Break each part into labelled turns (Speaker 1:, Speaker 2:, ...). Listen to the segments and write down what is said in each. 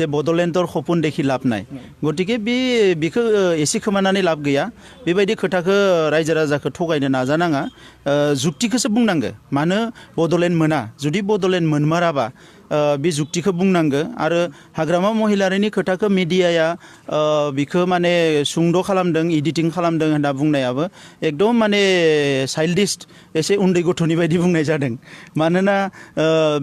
Speaker 1: बड'लेण्डर खपुन देखि लाब नाय गतिके बेखौ एसे खोमानानै लाब गैया बेबायदि खोथाखौ रायजो राजाखौ थगायनो नाजानाङा जुक्तिखौसो बुंनांगो मानो बड'लेण्ड मोना जुदि बड'लेण्ड मोनमाराबा बे जुक्तिखौ बुंनांगो आरो हाग्रामा महिलारिनि खोथाखौ मिडियाया बिखौ माने सुंद' खालामदों एडिटिं खालामदों होनना बुंनायाबो एकदम माने चाइल्डिश एसे उन्दै गथ'नि बायदि बुंनाय जादों मानोना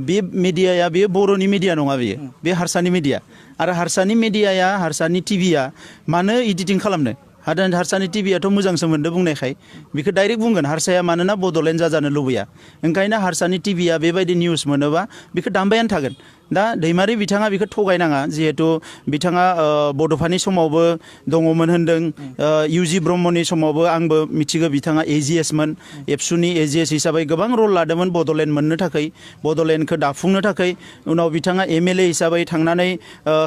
Speaker 1: बे मिडियाया बे बर'नि मिडिया नङा बेयो बे हारसानि मिडिया आरो हारसानि मिडियाया हारसानि टिभिया मानो एडिटिं खालामनो हारसानि टिभियाथ' मोजांसो मोन्दों बुंनायखाय बेखौ डाइरेक्ट बुंगोन हारसाया मानोना बड'लेण्ड जानो लुबैया ओंखायनो हारसानि टिभिया बेबायदि निउस मोनोबा बेखौ दामबायानो थागोन दा दैमारि बिथाङा बेखौ थगायनाङा जिहेतु बिथाङा बड'फानि समावबो दङमोन होनदों इउजि ब्रह्मनि समावबो आंबो मिथिगौ बिथाङा एजिएसमोन एबसुनि एजिएस हिसाबै गोबां रल लादोंमोन बड'लेण्ड मोननो थाखाय बड'लेण्डखौ दाफुंनो थाखाय उनाव बिथाङा एमएलए हिसाबै थांनानै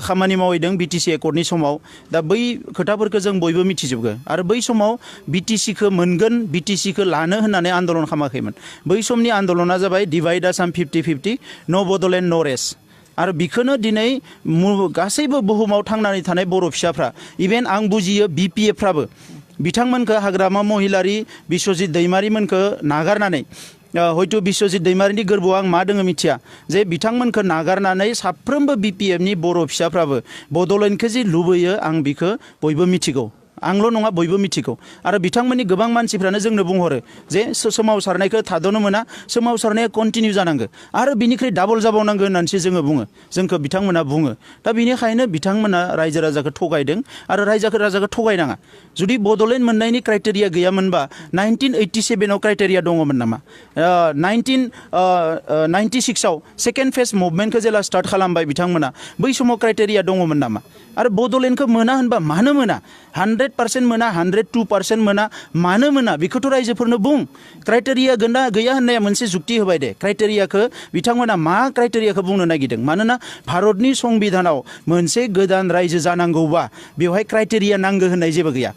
Speaker 1: खामानि मावहैदों बिटिसि एकर्डनि समाव दा बै खोथाफोरखौ जों बयबो मिथिजोबगो आरो बै समाव बिटिसिखौ मोनगोन बिटिसिखौ लानो होननानै आन्दलन खालामाखैमोन बै समनि आन्दलना जाबाय डिभाइड आसाम 50-50 न' बड'लेण्ड न' रेस्ट आरो बिखौनो दिनै गासैबो बुहुमाव थांनानै थानाय बर' फिसाफ्रा इभेन आं बुजियो बिपिएफफ्राबो बिथांमोनखौ हाग्रामा महिलारि बिश्वजित दैमारिमोनखौ नागारनानै हयथ' बिश्वजित दैमारिनि गोरबोआव आं मा दोङो मिथिया जे बिथांमोनखौ नागारनानै साफ्रोमबो बिपिएफनि बर' फिसाफ्राबो बड'लेण्डखौ जि लुबैयो आं बिखौ बयबो मिथिगौ आंल' नङा बयबो मिथिगौ आरो बिथांमोननि गोबां मानसिफ्रानो जोंनो बुंहरो जे सोमावसारनायखौ थाद'नो मोना सोमावसारनाया कन्टिनिउ जानांगौ आरो बिनिख्रुइ डाबल जाबावनांगौ होननानैसो जोङो बुङो जोंखौ बिथांमोना बुङो दा बेनिखायनो बिथांमोना रायजो राजाखौ थगायदों आरो रायजो राजाखौ थगायनाङा जुदि बड'लेण्ड मोननायनि क्राइटेरिया गैयामोनबा 1987 क्राइटेरिया दङमोन नामा 1996 सेकेन्ड फेज मुभमेन्टखौ जेला स्टार्ट खालामबाय बिथांमोना बै समाव क्राइटेरिया दङमोन नामा आरो बड'लेण्डखौ मोना होनबा मानो मोना 100% मोना 102% मोना मानो मोना बेखौथ' रायजोफोरनो बुं क्राइटेरिया गैया होननाया मोनसे जुक्ति होबाय दे क्राइटेरियाखौ बिथांमोना मा क्राइटेरियाखौ बुंनो नागिरदों मानोना भारतनि संबिधानाव मोनसे गोदान रायजो जानांगौबा बेवहाय क्राइटेरिया नांगौ होननाय जेबो गैया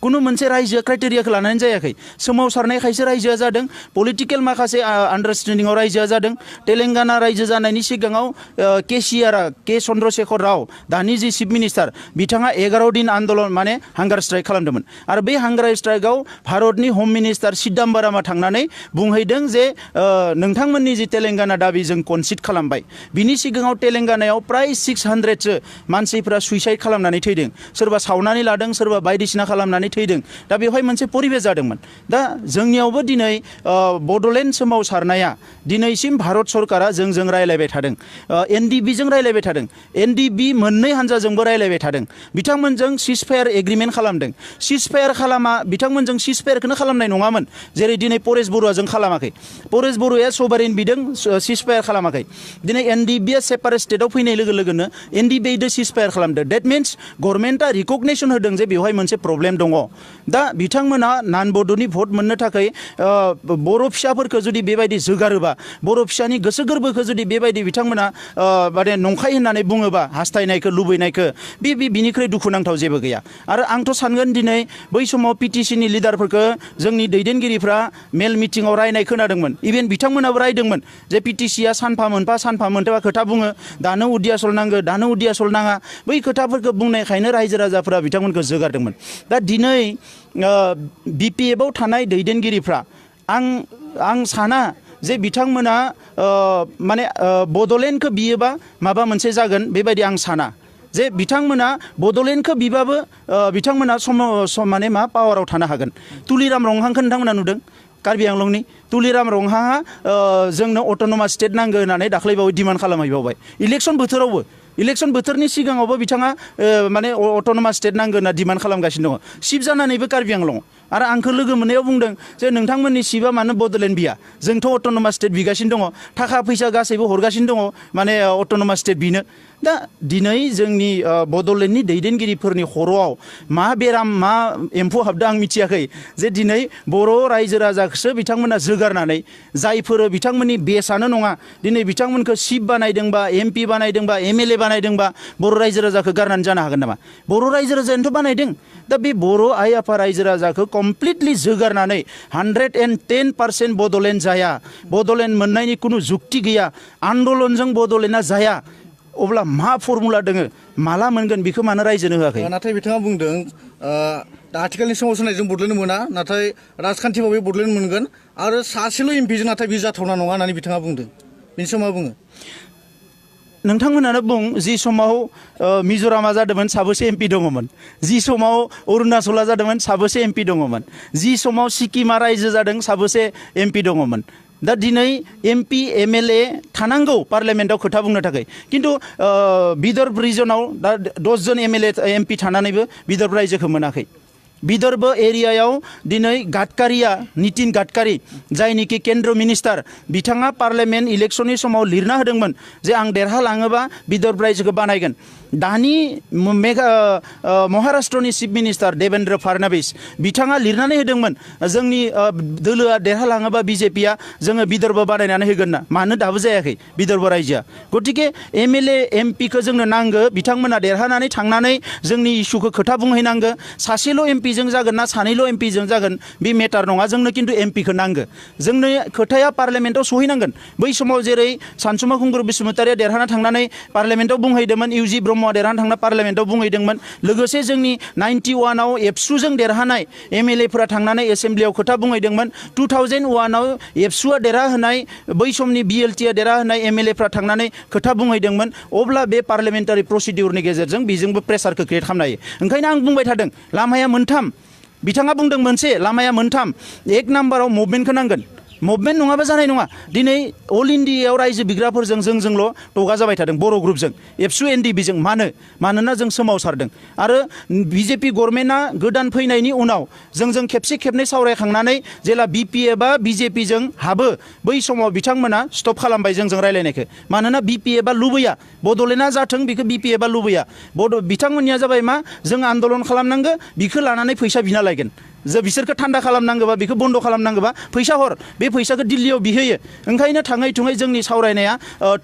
Speaker 1: कुनु मोनसे रायजोआ क्राइटेरियाखौ लानानै जायाखै सोमावसारनायखायसो रायजोआ जादों पलिटिकेल माखासे आन्डारस्टेन्डिंआव रायजोआ जादों तेलेंगाना रायजो जानायनि सिगाङाव के चन्द्रशेखर राव दानि जि चिफ मिनिस्टार बिथाङा 11 दिन आन्दलन माने हांगार स्ट्राइक खालामदोंमोन आरो बे हांगार स्ट्राइकआव भारतनि होम मिनिस्टार चिदम्बरमआ थांनानै बुंहैदों जे नोंथांमोननि जि तेलेंगाना दाबि जों कनसिड खालामबाय बिनि सिगाङाव तेलेंगानायाव प्राय 600सो मानसिफ्रा सुइसाइड खालामनानै थैदों सोरबा सावनानै लादों सोरबा बायदिसिना खालामनानै थैदों दा बेवहाय मोनसे परिबेस जादोंमोन दा जोंनियावबो दिनै बड'लेण्ड सोमावसारनाया दिनैसिम भारत सरकारा जों रायलायबाय थादों एनडिबिजों रायलायबाय थादों एनडिबि मोननै हान्जाजोंबो रायलायबाय थादों बिथांमोनजों सिजफायार एग्रिमेन्ट खालामदों सिजफायार खालामा बिथांमोनजों सिजफायारखौनो खालामनाय नङामोन जेरै दिनै परेश बरुवाजों खालामाखै परेश बरुवाया सभारेन बिदों सिजफायार खालामाखै दिनै एनडिबिआ सेपारेट स्टेटआव फैनाय लोगो लोगोनो एनडिबिजों सिजफायार खालामदों डेट मिन्स गभर्नमेन्टआ रिकगनेसन होदों जे बेवहाय मोनसे प्रब्लेम दङ दा बिथांमोना नान बड'नि भट मोननो थाखाय बर' फिसाफोरखौ जुदि बेबायदि जोगारोबा बर' फिसानि गोसो गोरबोखौ जुदि बेबायदि बिथांमोना माने नंखाय होननानै बुङोबा हास्थायनायखौ लुबैनायखौ बिनिख्रुइ दुखुनांथाव जेबो गैया आरो आंथ' सानगोन दिनै बै समाव पिटिसिनि लिडारफोरखौ जोंनि दैदेनगिरिफ्रा मेल मिटिङाव रायनाय खोनादोंमोन इभेन बिथांमोनाबो रायदोंमोन जे पिटिसिया सानफा मोनफा खोथा बुङो दानो उदियासल नांगौ दानो उदियासल नाङा बै खोथाफोरखौ बुंनायखायनो रायजो राजाफोरा बिथांमोनखौ जोगारदोंमन दा दिनै बिपिएफआव थानाय दैदेनगिरिफ्रा आं साना जे बिथांमोना माने बड'लेण्डखौ बियोबा माबा मोनसे जागोन बेबायदि आं साना जे बिथांमोना बड'लेण्डखौ बिबाबो बिथांमोना माने मा पावाराव थानो हागोन तुलिराम रंहांखौ नोंथांमोना नुदों कार्बि आंलंनि तुलिराम रंहांआ जोंनो अट'नमास स्टेट नांगौ होननानै दाख्लैबावै डिमान्ड खालामहैबावबाय इलेक्सन बोथोरनि सिगाङावबो बिथाङा माने अट'नमास स्टेट नांगौ होनना डिमान्ड खालामगासिनो दङ चिफ जानानैबो कार्बि आंलं आरो आंखौ लोगो मोननायाव बुंदों जे नोंथांमोननि चिफआ मानो बड'लेण्ड बिया जोंथ' अट'नमास स्टेट बिगासिनो दङ थाखा फैसा गासैबो हरगासिनो दङ माने अट'नमास स्टेट बिनो दा दिनै जोंनि बड'लेण्डनि दैदेनगिरिफोरनि खर'आव मा बेराम मा एम्फौ हाबदों आं मिथियाखै जे दिनै बर' रायजो राजाखौसो बिथांमोना जोगारनानै जायफोर बिथांमोननि बेसआनो नङा दिनै बिथांमोनखौ चिफ बानायदोंबा एमपि बानायदोंबा एमएलए बानायदोंबा बर' रायजो राजाखौ गारनानै जानो हागोन नामा बर' रायजो राजायानोथ' बानायदों दा बे बर' आइ आफा रायजो राजाखौ कमप्लिटलि जोगारनानै 110% बड'लेण्ड जाया बड'लेण्ड मोननायनि कुनु जुक्ति गैया आन्दलनजों बड'लेण्डआ जाया अब्ला मा फर्मुला दोङो माला मोनगोन बेखौ मानो रायजोनो होआखै
Speaker 2: नाथाय बिथाङा बुंदों दा आथिखालनि सोमावसारनायजों बडलेण्ड मोना नाथाय राजखान्थिबाबो बडलेण्ड मोनगोन आरो सासेल' एमपिजों नाथाय बे जाथावना नङा होननानै बिथाङा बुंदों बेनि सायाव मा बुङो
Speaker 1: नोंथांमोनानो बुं जि समाव मिज'रामा जादोंमोन साबेसे एमपि दङमोन जि समाव अरुणाचला जादोंमोन साबेसे एमपि दङमोन जि समाव सिक्किमा रायजो जादों साबेसे एमपि दङमोन दा दिनै एमपि एमएलए थानांगौ पार्लियामेन्टआव खोथा बुंनो थाखाय खिन्थु विदर्भ रिजनाव दा 10 जन एमएलए एमपि थानानैबो विदर्भ रायजोखौ मोनाखै विदर्भ एरियायाव दिनै गाडकारिया नितिन गाडकारि जायनिखि केन्द्र मिनिस्टार बिथाङा पार्लियामेन्ट इलेक्शननि समाव लिरना होदोंमोन जे आं देरहालाङोबा विदर्भ रायजोखौ बानायगोन दानि महाराष्ट्रनि चिफ मिनिस्टार देवेन्द्र फडणवीस बिथाङा लिरनानै होदोंमोन जोंनि दोलोआ देरहालाङोबा बिजेपिया जोङो विदर्भ बानायनानै होगोन ना मानो दाबो जायाखै विदर्भ रायजोआ गतिके एमएलए एमपिखौ जोंनो नांगौ बिथांमोना देरहानानै थांनानै जोंनि इस्युखौ खोथा बुंहैनांगौ सासेल' एमपिजों जागोन ना सानैल' एमपिजों जागोन बे मेटार नङा जोंनो खिन्थु एमपिखौ नांगौ जोंनो खोथाया पार्लियामेन्टआव सहैनांगोन बै समाव जेरै सानसुमा खुंगुर बसुमतारिया देरहाना थांनानै पार्लियामेन्टआव बुंहैदोंमोन इउजि ब्रह्मआ देरहाना थांना पार्लियामेन्टआव बुंहैदोंमोन लोगोसे जोंनि 91आव एबसुजों देरहानाय एमएलएफोरा थांनानै एसेम्ब्लियाव खोथा बुंहैदोंमोन 2001आव एबसुआ देरहाहोनाय बै समनि बिएलटिआ देरहाहोनाय एमएलएफ्रा थांनानै खोथा बुंहैदोंमोन अब्ला बे पार्लियामेन्टारि प्रसिडिउरनि गेजेरजों बेजोंबो प्रेसारखौ क्रिएट खालामनो हायो ओंखायनो आं बुंबाय थादों लामाया मोनथाम बिथाङा बुंदों मोनसे लामाया मोनथाम एक नाम्बाराव मुभमेन्टखौ नांगोन मुभमेन्ट नङाबा जानाय नङा दिनै अल इन्डियायाव रायजो बिग्राफोरजों जोंल' टगा जाबाय थादों बर' ग्रुपजों एबसु एनडिबिजों मानोना जों सोमावसारदों आरो बिजेपि गभर्नमेन्टआ गोदान फैनायनि उनाव जों खेबसे खेबनै सावरायखांनानै जेला बिपिए बा बिजेपिजों हाबो बै समाव बिथांमोना स्टप खालामबाय जोंजों रायलायनायखौ मानोना बिपिए बा लुबैया बड'लेण्डआ जाथों बेखौ बिपिए बा लुबैया बिथांमोननिया जाबाय मा जों आन्दलन खालामनांगौ बिखौ लानानै फैसा बिना लायगोन जे बिसोरखौ थान्दा खालामनांगौबा बेखौ बन्द खालामनांगौबा फैसा हर बे फैसाखौ दिल्लीयाव बिहोयो ओंखायनो थाङै थुङै जोंनि सावरायनाया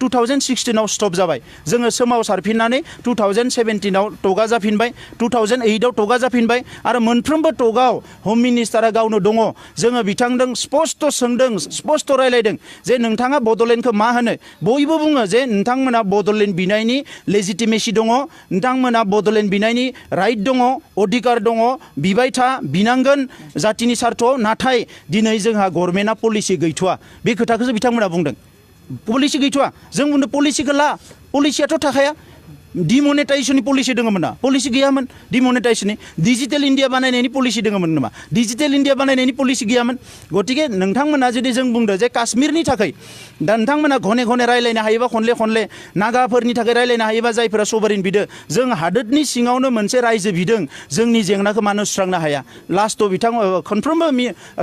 Speaker 1: 2016आव स्टप जाबाय जोङो सोमावसारफिननानै 2017आव टगा जाफिनबाय 2008आव टगा जाफिनबाय आरो मोनफ्रोमबो टगाव हम मिनिस्टारा गावनो दङ जोङो बिथांजों स्पष्ट सोंदों स्पष्ट रायलायदों जे नोंथाङा बड'लेण्डखौ मा होनो बयबो बुङो जे नोंथांमोना बड'लेण्ड बिनायनि लेजिटिमेसि दङ नोंथांमोना बड'लेण्ड बिनायनि राइट दङ अधिकार दङ बिबाय था बिनांगौ जातिनि सार्थआव नाथाय दिनै जोंहा गभर्नमेन्टआ पलिसि गैथ'वा बे खोथाखौसो बिथांमोना बुंदों पलिसि गैथ'वा जों बुंदों पलिसिखौ ला पलिसियाथ' थाखाया डिमनेटाइजेसननि पलिसि दङमोन ना पलिसि गैयामोन डिमनेटाइजेसननि डिजिटेल इन्डिया बानायनायनि पलिसि दङमोन नामा डिजिटेल इन्डिया बानायनायनि पलिसि गैयामोन गतिके नोंथांमोना जुदि जों बुंदों जे काश्मीरनि थाखाय दा नोंथांमोना घने घने रायलायनो हायोबा खनले नागाफोरनि थाखाय रायलायनो हायोबा जायफोरा सभारेन बिदों जों हादोरनि सिङावनो मोनसे रायजो बिदों जोंनि जेंनाखौ मानो सुस्रांनो हाया लास्टआव खनफ्रोमबो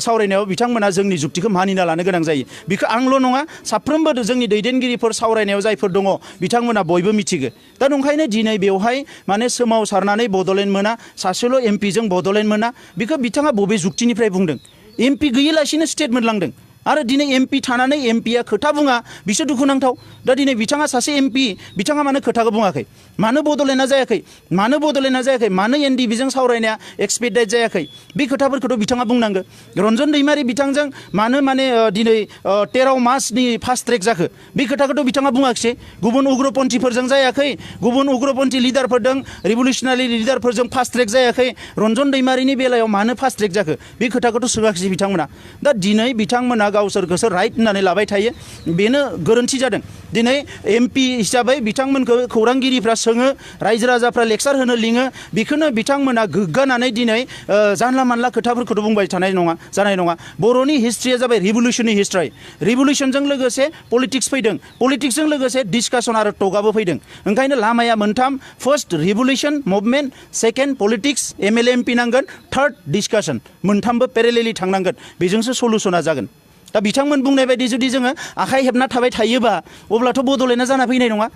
Speaker 1: सावरायनायाव बिथांमोना जोंनि जुक्तिखौ मानिना लानो गोनां जायो बेखौ आंल' नङा साफ्रोमबो जोंनि दैदेनगिरिफोर सावरायनायाव जायफोर दङ बिथांमोना बयबो मिथिगौ दा ओंखायनो दिनै बेवहाय माने सोमावसारनानै बड'लेण्ड मोना सासेल' एमपिजों बड'लेण्ड मोना बेखौ बिथाङा बबे जुक्तिनिफ्राय बुंदों एमपि गैयालासिनो स्टेट मोनलांदों आरो दिनै एमपि थानानै एमपिया खोथा बुङा बिसोर दुखुनांथाव दा दिनै बिथाङा सासे एमपि बिथाङा मानो खोथाखौ बुङाखै मानो बड'लेण्डआ जायाखै मानो एनडिबिजों सावरायनाया एक्सपेक्टेड जायाखै बे खोथाफोरखौथ' बिथाङा बुंनांगौ रन्जन दैमारि बिथांजों मानो दिनै 13 मार्चनि फास्ट ट्रेक जाखो बे खोथाखौथ' बिथाङा बुङाखिसै गुबुन उग्रपन्थीफोरजों जायाखै गुबुन उग्रपन्थी लिडारफोरजों रिभलिउसनारि लिडारफोरजों फास्ट ट्रेक जायाखै रन्जन दैमारिनि बेलायाव मानो फास्ट ट्रेक जाखो बे खोथाखौथ' सोङाखिसै बिथांमोना दा दिनै बिथांमोना गावसोरखौसो राइट होननानै लाबाय थायो बेनो गोरोन्थि जादों दिनै एमपि हिसाबै बिथांमोनखौ खौरांगिरिफ्रा सोङो रायजो राजाफ्रा लेक्सार होनो लिङो बेखौनो बिथांमोना गोग्गानानै दिनै जानला मानला खोथाफोरखौथ' बुंबाय जानाय नङा बर'नि हिस्ट्रिया जाबाय रिभलिउसननि हिस्ट्रि रिभलिउसनजों लोगोसे पलिटिक्स फैदों पलिटिक्सजों लोगोसे डिसकासन आरो टकआबो फैदों ओंखायनो लामाया मोनथाम first revolution movement second politics MLA MP नांगोन थार्ड डिसकासन मोनथामबो पेरेलेलि थांनांगोन बेजोंसो सलुसना जागोन दा बिथांमोन बुंनाय बायदि जुदि जोङो आखाइ हेबना थाबाय थायोबा अब्लाथ' बड'लेण्डआ जाना फैनाय नङा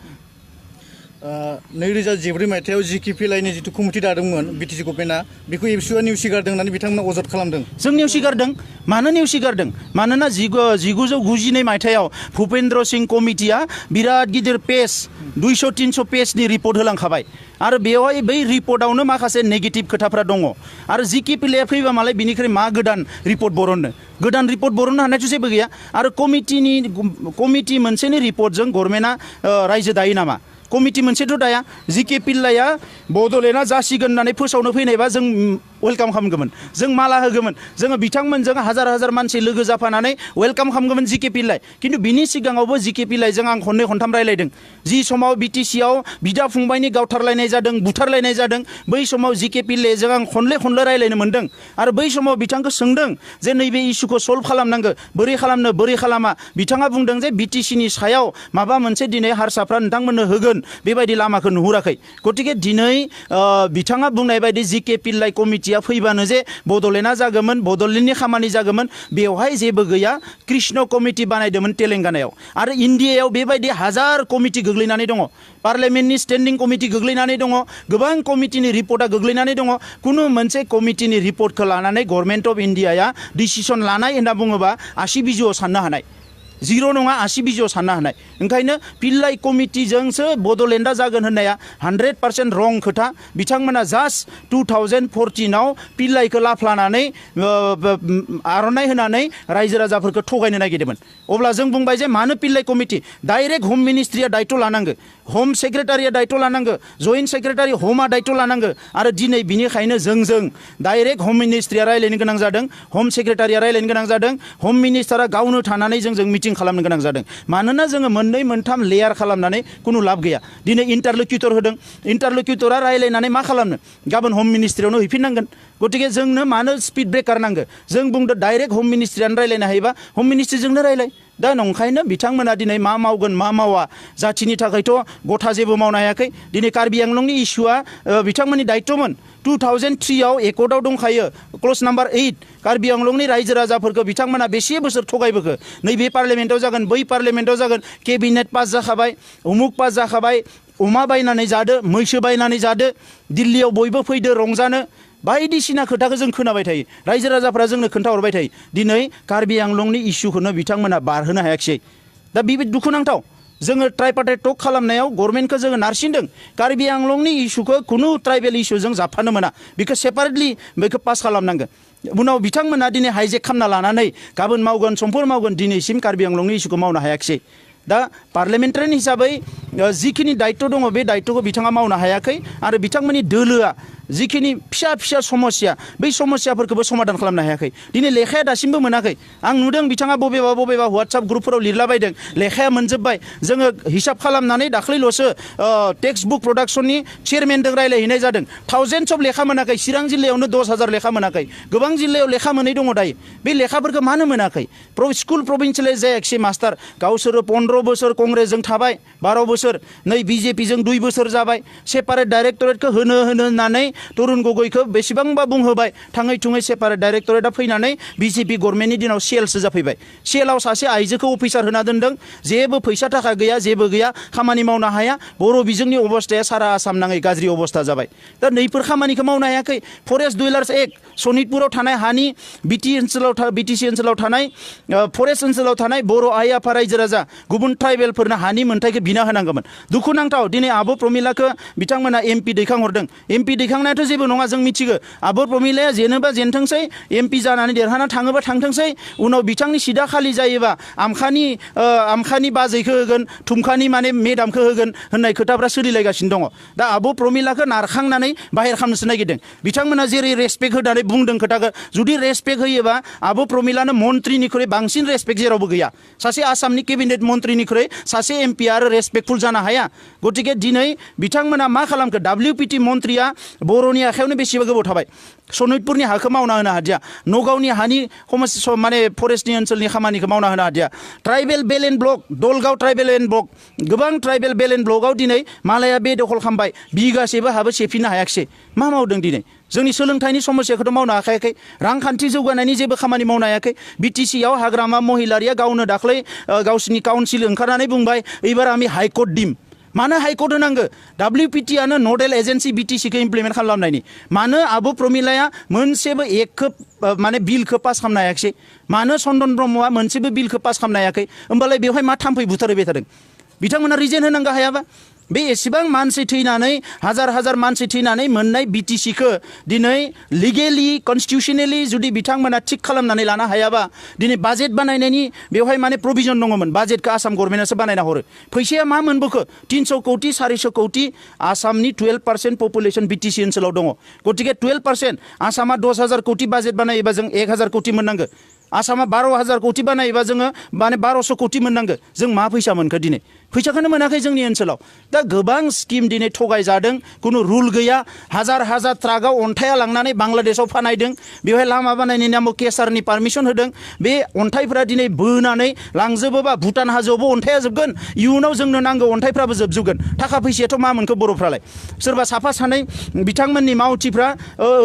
Speaker 2: 2014 मायथाइयाव जिकिपिएलआइनि जिथु कमिटि दादोंमोन बिटिसि गभर्नमेन्टआ बेखौ एबसुआ नेवसिगारदों होननानै बिथांमोना अजद खालामदों
Speaker 1: जों नेवसिगारदों मानो नेवसिगारदों मानोना 1992 मायथाइयाव भुपेन्द्र सिं कमिटिया बिराद गिदिर पेज 200-300 पेजनि रिपर्ट होलांखाबाय आरो बेवहाय बै रिपर्टआवनो माखासे नेगेटिभ खोथाफ्रा दङ आरो जिकिपिएलआ फैबा मालाय बिनिख्रुइ मा गोदान रिपर्ट बरननो हानायथ' जेबो गैया आरो कमिटि मोनसेनि रिपर्टजों गभर्नमेन्टआ रायजो दायो नामा कमिटि मोनसेथ' दाया जिके पिल्लाया बड'लेण्डआ जासिगोन होननानै फोसावनो फैनायबा जों वेलकाम खालामगौमोन जों माला होगौमोन जोङो बिथांमोनजों हाजार हाजार मानसि लोगो जाफानानै वेलकाम खालामगौमोन जिके पिल्लाय खिन्थु बिनि सिगाङावबो जिके पिल्लायजों आं खननै खनथाम रायलायदों जि समाव बिटिसिआव बिदा फंबायनि गावथारलायनाय जादों बुथारलायनाय जादों बै समाव जिके पिल्लायजों आं खनले रायलायनो मोन्दों आरो बै समाव बिथांखौ सोंदों जे नैबे इस्युखौ सल्भ खालामनांगौ बोरै खालामनो बोरै खालामा बिथाङा बुंदों जे बिटिसिनि सायाव माबा मोनसे दिनै हारसाफ्रा नोंथांमोननो होगोन बेबायदि लामाखौ नुहुराखै गतिके दिनै बिथाङा बुंनाय बायदि जिके पिल्लाय कमिटिया फैबानो जे बड'लेण्डआ जागौमोन बड'लेण्डनि खामानि जागौमोन बेवहाय जेबो गैया कृष्ण कमिटि बानायदोंमोन तेलेंगानायाव आरो इन्डियायाव बेबायदि हाजार कमिटि गोग्लैनानै दङ पार्लियामेन्टनि स्टेन्डिं कमिटि गोग्लैनानै दङ गोबां कमिटिनि रिपर्टआ गोग्लैनानै दङ कुनु मोनसे कमिटिनि रिपर्टखौ लानानै गभर्नमेन्ट अफ इन्डियाया डिसिसन लानाय होनना बुङोबा आसि बिजौआव साननो हानाय जिर' नङा आसि बिजौआव साननो हानाय ओंखायनो पिल्लाय कमिटिजोंसो बड'लेण्डआ जागोन होननाया 100% रं खोथा बिथांमोना जास्ट 2014आव पिल्लायखौ लाफ्लानानै आर'नाइ होनानै रायजो राजाफोरखौ थगायनो नागिरदोंमोन अब्ला जों बुंबाय जे मानो पिल्लाय कमिटि डाइरेक्ट हम मिनिस्ट्रिया दायित्व लानांगौ हम सेक्रेटारिया दायित्व लानांगौ जइन्ट सेक्रेटारि हमा दायित्व लानांगौ आरो दिनै बिनिखायनो जों डाइरेक्ट हम मिनिस्ट्रिया रायलायनो गोनां जादों हम सेक्रेटारिया रायलायनो गोनां जादों हम मिनिस्टारा गावनो थानानै जों मिटिं खालामनो गोनां जादों मानोना जोङो मोननै मोनथाम लेयार खालामनानै कुनु लाब गैया दिनै इन्टारलकिउटर होदों इन्टारलकिउटरा रायलायनानै मा खालामनो गाबोन हम मिनिस्ट्रियावनो हैफिननांगोन गतिके जोंनो मानो स्पिड ब्रेकार नांगौ जों बुंदो डाइरेक्ट हम मिनिस्ट्रियानो रायलायनो हायोबा हम मिनिस्ट्रिजोंनो रायलाय दा नंखायनो बिथांमोना दिनै मा मावगोन मा मावा जाथिनि थाखायथ' गथा जेबो मावनो हायाखै दिनै कार्बि आंलंनि इस्युआ बिथांमोननि दायित्वमोन 2003आव एकर्डआव दंखायो क्लज नाम्बार 8 कार्बि आंलंनि रायजो राजाफोरखौ बिथांमोना बेसे बोसोर थगायबोखो नैबे पार्लियामेन्टआव जागोन बै पार्लियामेन्टआव जागोन केबिनेट पास जाखाबाय उमुक पास जाखाबाय अमा बायनानै जादो मैसो बायनानै जादो दिल्लीयाव बयबो फैदो रंजानो बायदिसिना खोथाखौ जों खोनाबाय थायो रायजो राजाफ्रा जोंनो खोन्थाहरबाय थायो दिनै कार्बि आंलंनि इस्युखौनो बिथांमोना बारहोनो हायाखिसै दा बेबो दुखुनांथाव जोङो ट्राइपार्टाइट टक खालामनायाव गभर्नमेन्टखौ जोङो नारसिनदों कार्बि आंलंनि इस्युखौ खुनु ट्राइबेल इस्युजों जाबफानो मोना बेखौ सेपारेटलि बेखौ पास खालामनांगोन उनाव बिथांमोना दिनै हाइजेक खालामना लानानै गाबोन मावगोन समफोर मावगोन दिनैसिम कार्बि आंलंनि इस्युखौ मावनो हायाखिसै दा पार्लियामेन्टारियान हिसाबै जिखिनि दायित्व दङ बे दायित्वखौ बिथाङा मावनो हायाखै आरो बिथांमोननि दोलोआ जिखिनि फिसा समस्या बै समस्याफोरखौबो समाधान खालामनो हायाखै दिनै लेखाया दासिमबो मोनाखै आं नुदों बिथाङा बबेबा WhatsApp ग्रुपफोराव लिरलाबायदों लेखाया मोनजोब्बाय जोङो हिसाब खालामनानै दाख्लैल'सो टेक्सट बुक प्रडाक्शननि चेयारमेनजों रायलायहैनाय जादों थाउजेन्डस अफ लेखा मोनाखै चिरां जिल्लायावनो 10,000 लेखा मोनाखै गोबां जिल्लायाव लेखा मोनै दङ दायो बे लेखाफोरखौ मानो मोनाखै स्कुल प्रभिन्सियेलाइज जायाखिसै मास्टार गावसोरो 15 बोसोर कंग्रेसजों थाबाय 12 बोसोर नै बिजेपिजों 2 बोसोर जाबाय सेपारेट डाइरेक्टरेटखौ होनो होननानै तरुण गगैखौ बेसेबांबा बुंहोबाय थाङै थुङै सेपारेट डाइरेक्टरेटआ फैनानै बिजेपि गभर्नमेन्टनि दिनाव सेलसो जाफैबाय सेलाव सासे आइजोखौ अफिसार होना दोनदों जेबो फैसा थाखा गैया जेबो गैया खामानि मावनो हाया बर' बिजोंनि अबस्थाया सारा आसाम नाङै गाज्रि अबस्था जाबाय दा नैफोर खामानिखौ मावनो हायाखै फरेस्ट डुवेलार्स एक्ट सनितपुराव थानाय हानि बिटिसि ओनसोलाव थानाय फरेस्ट ओनसोलाव थानाय बर' आइ आफा रायजो राजा गुबुन ट्राइबेलफोरनो हानि मोन्थाइखौ बिना होनांगौमोन दुखुनांथाव दिनै आब' प्रमिलाखौ बिथांमोना MP दैखांहरदों MP दैखांनायाथ' जेबो नङा जों मिथिगौ आब' प्रमिलाया जेनोबा जेनथोंसै MP जानानै देरहाना थाङोबा थांथोंसै उनाव बिथांनि सिदा खालि जायोबा आमखानि बाजैखौ होगोन थुमखानि माने मेदामखौ होगोन होननाय खोथाफ्रा सोलिलायगासिनो दङ दा आब' प्रमिलाखौ नारखांनानै बाहेर खालामनोसो नागिरदों बिथांमोना जेरै रेसपेक्ट होनानै बुंदों खोथाखौ जुदि रेसपेक्ट होयोबा आब' प्रमिलानो मन्त्रिनिख्रुइ बांसिन रेसपेक्ट जेरावबो गैया सासे आसामनि केबिनेट मन्त्रिनिख्रुइ सासे MP आरो रेसपेक्टफुल जानो हाया गतिके दिनै बिथांमोना मा खालामखो WPT मन्त्रिया बर'नि आखायावनो बेसेबा गोबाव थाबाय सनितपुरनि हाखौ मावना होनो हादिया नगावनि हानि माने फरेस्टनि ओनसोलनि खामानिखौ मावना होनो हादिया tribal belt block Dalgaon tribal belt block गोबां ट्राइबेल बेलेन ब्लकआव दिनै मालाया बेदखल खालामबाय बिगासेबो हाबो सेफिननो हायाखिसै मा मावदों दिनै जोंनि सोलोंथाइनि समस्याखौथ' मावनो हाखायाखै रांखान्थि जौगानायनि जेबो खामानि मावनो हायाखै BTCआव हाग्रामा महिलारिया गावनो दाख्लै गावसिनि काउन्सिल ओंखारनानै बुंबाय एबार आमी हाइकर्ट दिम मानो हाइकर्ट होनांगौ WPTआनो नडेल एजेन्सि BTCखौ इमप्लिमेन्ट खालामनायनि मानो आब' प्रमिलाया मोनसेबो एकखौ माने बिलखौ पास खालामनो हायाखिसै मानो चन्दन ब्रह्मआ मोनसेबो बिलखौ पास खालामनो हायाखै होमबालाय बेवहाय मा थाम्फै बुथारबाय थादों बिथांमोना रिजेन होनांगौ हायाबा बे एसेबां मानसि थैनानै हाजार हाजार मानसि थैनानै मोननाय बिटिसिखौ दिनै लिगेलि कनस्टिटिउसनेलि जुदि बिथांमोना थिग खालामनानै लानो हायाबा दिनै बाजेट बानायनायनि बेवहाय माने प्रभिजन दङमोन बाजेटखौ आसाम गभर्नमेन्टआसो बानायना हरो फैसाया मा मोनबोखो 300 कौटि 400 कौटि आसामनि 12% पपुलेसन बिटिसि ओनसोलाव दङ गतिके 12% आसामा 10,000 कौटि बाजेट बानायोबा जों 1,000 कौटि मोननांगो आसामा 12,000 कौटि बानायोबा जोङो माने 1200 कौटि मोननांगो जों मा फैसा मोनखो दिनै फैसाखौनो मोनाखै जोंनि ओनसोलाव दा गोबां स्किम दिनै थगायजादों खुनु रुल गैया हाजार हाजार ट्राकआव अन्थाइया लांनानै बांलादेशआव फानायदों बेवहाय लामा बानायनायनि नामाव केसारनि पारमिसन होदों बे अन्थाइफ्रा दिनै बोनानै लांजोबोबा भुटान हाजोआवबो अन्थाइया जोबगोन इयुनाव जोंनो नांगौ अन्थाइफ्राबो जोबजोबगोन थाखा फैसायाथ' मा मोनखो बर'फ्रालाय सोरबा साफा सानै बिथांमोननि मावथिफ्रा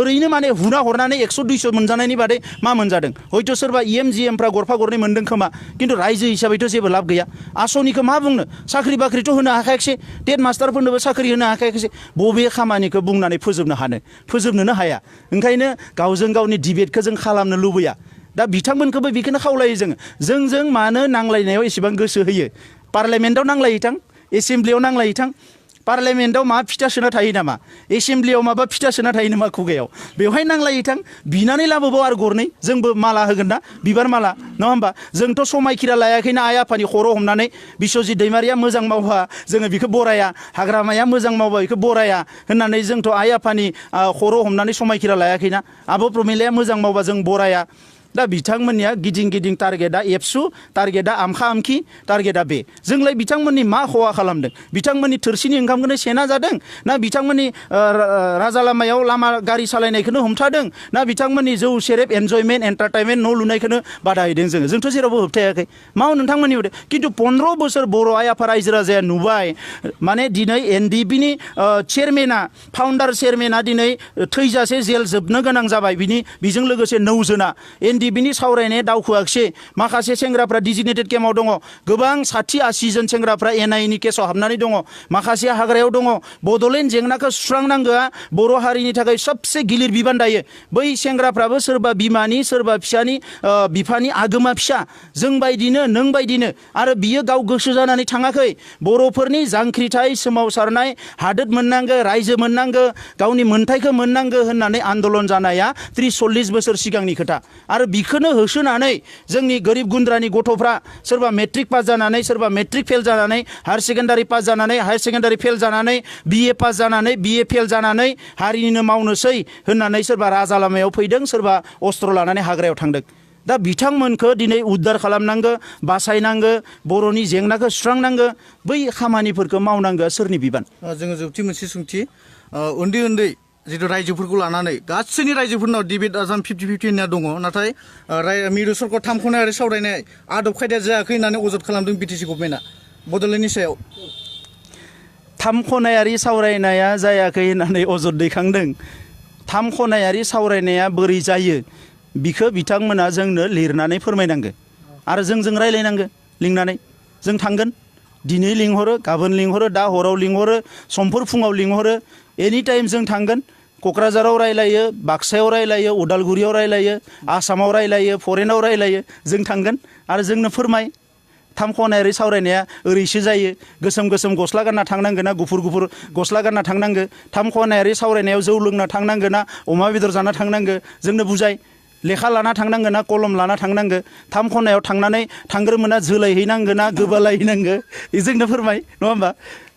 Speaker 1: ओरैनो माने हुना हरनानै 100-200 मोनजानायनि बादै मा मोनजादों हयथ' सोरबा EMGMफ्रा गरफा गरनै मोनदों खोमा खिन्थु रायजो हिसाबैथ' जेबो लाब गैया आसनिखौ मा बुंनो साख्रि बाख्रिथ' होनो हाखायाखिसै टेट मास्टारफोरनोबो साख्रि होनो हाखायाखिसै बबे खामानिखौ बुंनानै फोजोबनोनो हाया ओंखायनो गावजों गावनि डिबेटखौ जों खालामनो लुबैया दा बिथांमोनखौबो बेखौनो खावलायो जोंजों मानो नांलायनायाव एसेबां गोसो होयो पार्लामेन्टआव नांलायहैथां एसेमब्लियाव नांलायहैथां पार्लामेन्टआव मा फिथा सोना थायो नामा एसेमब्लियाव माबा फिथा सोना थायो नामा खुगायाव बेवहाय नांलायहैथां बिनानै लाबोबाव आरो गरनै जोंबो माला होगोन ना बिबार माला नङा होमबा जोंथ' समायखिरा लायाखैना आइ आफानि खर' हमनानै बिश्वजित दैमारिया मोजां मावबा जोङो बेखौ बराया हाग्रामाया मोजां मावबा बेखौ बराया होननानै जोंथ' आइ आफानि खर' हमनानै समायखिरा लायाखैना आब' प्रमिलाया मोजां मावबा जों बराया दा बिथांमोननिया गिदिं गिदिं टारगेटआ एबसु टारगेटआ आमखा आमखि टारगेटआ बे जोंलाय बिथांमोननि मा खहा खालामदों बिथांमोननि थोरसिनि ओंखामखौनो सेना जादों ना बिथांमोननि राजा लामायाव लामा गारि सालायनायखौनो हमथादों ना बिथांमोननि जौ सेरेब एन्जयमेन्ट एन्टारटेनमेन्ट न' लुनायखौनो बादा होदों जोंथ' जेरावबो होबथायाखै माव नोंथांमोननि खिन्थु 15 बोसोर बर' आइ आफा रायजो राजाया नुबाय माने दिनै NDPनि चेयारमेना फाउन्डार चेयारमेना दिनै थैजासे जेल जोबनो गोनां जाबाय बिजों लोगोसे 9 जना NDPनि सावरायनाया दावखोआखिसै माखासे सेंग्राफ्रा डिजिग्नेटेड केम्पआव दङ गोबां 60-80 जन सेंग्राफ्रा NIAनि केसाव हाबनानै दङ माखासे हाग्रायाव दङ बड'लेण्ड जेंनाखौ सुस्रांनांगौआ बर' हारिनि थाखाय सबसे गिलिर बिबान दायो बै सेंग्राफ्राबो सोरबा बिमानि सोरबा फिसानि बिफानि आगोमा फिसा जोंबायदिनो नोंबायदिनो आरो बियो गाव गोसो जानानै थाङाखै बर'फोरनि जांख्रिथाय सोमावसारनाय हादोर मोननांगौ रायजो मोननांगौ गावनि मोन्थायखौ मोननांगौ होननानै आन्दलन जानाया 30-40 बोसोर सिगांनि खोथा आरो बिखौनो होसोनानै जोंनि गोरिब गुन्द्रानि गथ'फ्रा सोरबा मेट्रिक पास जानानै सोरबा मेट्रिक फेल जानानै हायार सेकेन्डारि पास जानानै हायार सेकेन्डारि फेल जानानै BA पास जानानै BA फेल जानानै हारिनिनो मावनोसै होननानै सोरबा राजा लामायाव फैदों सोरबा अस्त्र लानानै हाग्रायाव थांदों दा बिथांमोनखौ दिनै उद्धार खालामनांगौ बासायनांगौ बर'नि जेंनाखौ सुस्रांनांगौ बै खामानिफोरखौ मावनांगौ सोरनि बिबान
Speaker 2: जोङो जोबथि मोनसे सोंथि उन्दै जिथु रायजोफोरखौ लानानै गासैनि रायजोफोरनाव डिबेट आजाम 50-50 होनना दङ नाथाय मिरु सरकार 3 खनायारि सावरायनाय आदब खायदाया जायाखै होननानै अजद खालामदों बिटिसि गभर्नमेन्टआ बड'लेण्डनि सायाव
Speaker 1: 3 खनायारि सावरायनाया जायाखै होननानै अजद दैखांदों 3 खनायारि सावरायनाया बोरै जायो बिखौ बिथांमोना जोंनो लिरनानै फोरमायनांगौ आरो जोंजों रायलायनांगौ लिंनानै जों थांगोन दिनै लिंहरो गाबोन लिंहरो दा हराव लिंहरो समफोर फुङाव लिंहरो एनि टाइम जों थांगोन क'क्राझाराव रायलायो बाक्सायाव रायलायो उदालगुरियाव रायलायो आसामाव रायलायो फरेनाव रायलायो जों थांगोन आरो जोंनो फोरमाय 3 खनायारि सावरायनाया ओरैसो जायो गोसोम गस्ला गानना थांनांगोन ना गुफुर गस्ला गानना थांनांगो 3 खनायारि सावरायनायाव जौ लोंना थांनांगो ना अमा बेदर जाना थांनांगो जोंनो बुजाय लेखा लाना थांनांगो ना कलम लाना थांनांगो 3 खनायाव थांनानै थांग्रोमोना जोलायहैनांगो ना गोबालायहैनांगो जोंनो फोरमाय नङा होमबा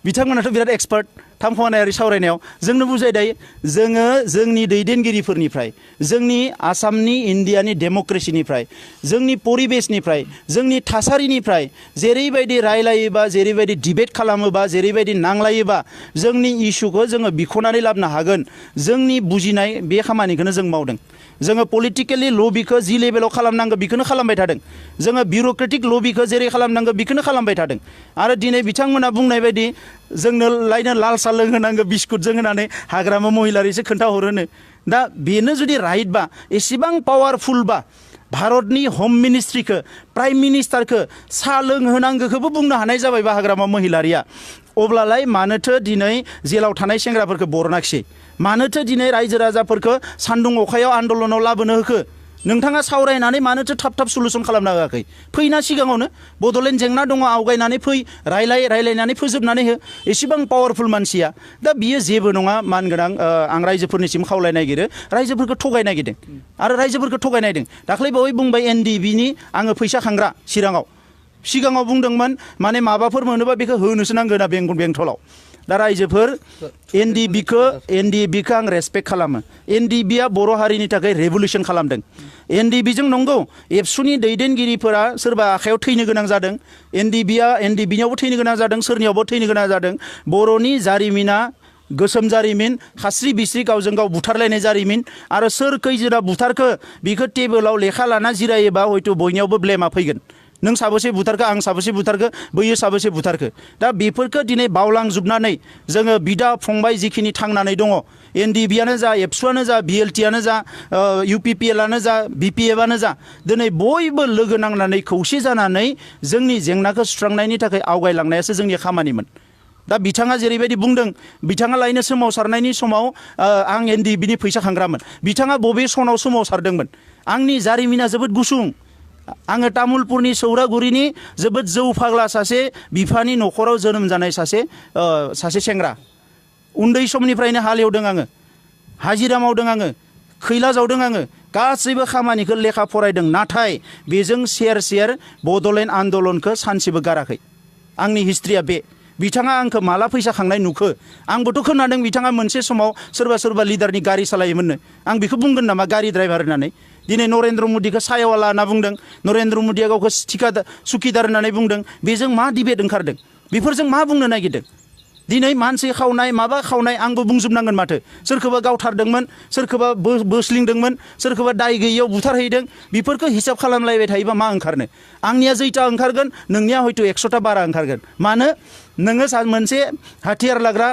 Speaker 1: बिथांमोनाथ' बिराद एक्सपार्ट 3 खनायारि सावरायनायाव जोंनो बुजाय दायो जोङो जोंनि दैदेनगिरिफोरनिफ्राय जोंनि आसामनि इन्डियानि डेम'क्रेसिनिफ्राय जोंनि परिबेसनिफ्राय जोंनि थासारिनिफ्राय जेरैबायदि रायलायोबा जेरैबायदि डिबेट खालामोबा जेरैबायदि नांलायोबा जोंनि इस्युखौ जोङो बिख'नानै लाबोनो हागोन जोंनि बुजिनाय बे खामानिखौनो जों मावदों जोङो पलिटिकेलि लबिखौ जि लेभेलाव खालामनांगौ बेखौनो खालामबाय थादों जोङो बिउर'क्रेटिक लबिखौ जेरै खालामनांगौ बेखौनो खालामबाय थादों आरो दिनै बिथांमोना बुंनाय बायदि जोंनो लायनो लाल साहा लोंहोनांगौ बिस्कुटजों होनानै हाग्रामा महिलारिसो खोन्थाहरोनो दा बेनो जुदि राइटबा एसेबां पावारफुलबा भारतनि हम मिनिस्ट्रिखौ प्राइम मिनिस्टारखौ साहा लोंहोनांगौखौबो बुंनो हानाय जाबायबा हाग्रामा महिलारिया अब्लालाय मानोथो दिनै जेलाव थानाय सेंग्राफोरखौ बरनाखिसै मानोथो दिनै रायजो राजाफोरखौ सान्दुं अखायाव आन्दलनाव लाबोनो होखो नोंथाङा सावरायनानै मानोथो थाब थाब सलुसन खालामनो हायाखै फैना सिगाङावनो बड'लेण्ड जेंना दङ आवगायनानै फै रायलायनानै फोजोबनानै हो एसेबां पावारफुल मानसिया दा बियो जेबो नङा मानगोनां आं रायजोफोरनिसिम खावलाय नागिरो रायजोफोरखौ थगाय नागिरदों आरो रायजोफोरखौ थगाय नागिरदों दाख्लै बावै बुंबाय NDBनि आङो फैसा खांग्रा चिराङाव सिगाङाव बुंदोंमोन माने माबाफोर मोनोबा बेखौ होनोसो नांगोन ना बेंटलाव दा रायजोफोर NDBखौ आं रेसपेक्ट खालामो NDBआ बर' हारिनि थाखाय रेभुलुसन खालामदों NDBजों नंगौ एबसुनि दैदेनगिरिफोरा सोरबा आखायाव थैनो गोनां जादों NDBनियावबो थैनो गोनां जादों सोरनियावबो थैनो गोनां जादों बर'नि जारिमिना गोसोम जारिमिन खास्रि बिस्रि गावजों गाव बुथारलायनाय जारिमिन आरो सोर खैजोना बुथारखो बिखौ टेबोलाव लेखा लाना जिरायोबा हयथ' बयनियावबो ब्लेमा फैगोन नों साबेसे बुथारखो आं साबेसे बुथारखो बैयो साबेसे बुथारखो दा बेफोरखौ दिनै बावलांजोबनानै जोङो बिदा फंबाय जिखिनि थांनानै दङ NDBआनो जा एबसुआनो जा BLTआनो जा UPPLआनो जा BPFआनो जा दिनै बयबो लोगो नांनानै खौसे जानानै जोंनि जेंनाखौ सुस्रांनायनि थाखाय आवगायलांनायासो जोंनि खामानिमोन दा बिथाङा जेरैबायदि बुंदों बिथाङा लायनो सोमावसारनायनि समाव आं NDBनि फैसा खांग्रामोन बिथाङा बबे सनाव सोमावसारदोंमोन आंनि जारिमिना जोबोद गुसुं आङो तामुलपुरनि सौरागुरिनि जोबोद जौ फाग्ला सासे बिफानि न'खराव जोनोम जानाय सासे सेंग्रा उन्दै समनिफ्रायनो हालेवदों आङो हाजिरा मावदों आङो खैला जावदों आङो गासैबो खामानिखौ लेखा फरायदों नाथाय बेजों सेर बड'लेण्ड आन्दलनखौ सानसेबो गाराखै आंनि हिस्ट्रिया बे बिथाङा आंखौ माला फैसा खांनाय नुखो आंबोथ' खोनादों बिथाङा मोनसे समाव सोरबा लिडारनि गारि सालायोमोननो आं बेखौ बुंगोन नामा गारि ड्राइभार होननानै दिनै नरेन्द्र मदिखौ सायावाला होनना बुंदों नरेन्द्र मदिया गावखौ सुकिदार होननानै बुंदों बेजों मा डिबेट ओंखारदों बेफोरजों मा बुंनो नागिरदों दिनै मानसि खावनाय माबा खावनाय आंबो बुंजोबनांगोन माथो सोरखौबा गावथारदोंमोन सोरखौबा बोस्लिंदोंमोन सोरखौबा दाय गैयैयाव बुथारहैदों बेफोरखौ हिसाब खालामलायबाय थायोबा मा ओंखारनो आंनिया 8टा ओंखारगोन नोंनिया हयथ' 100टा बारा ओंखारगोन मानो नोङो मोनसे हाथियार लाग्रा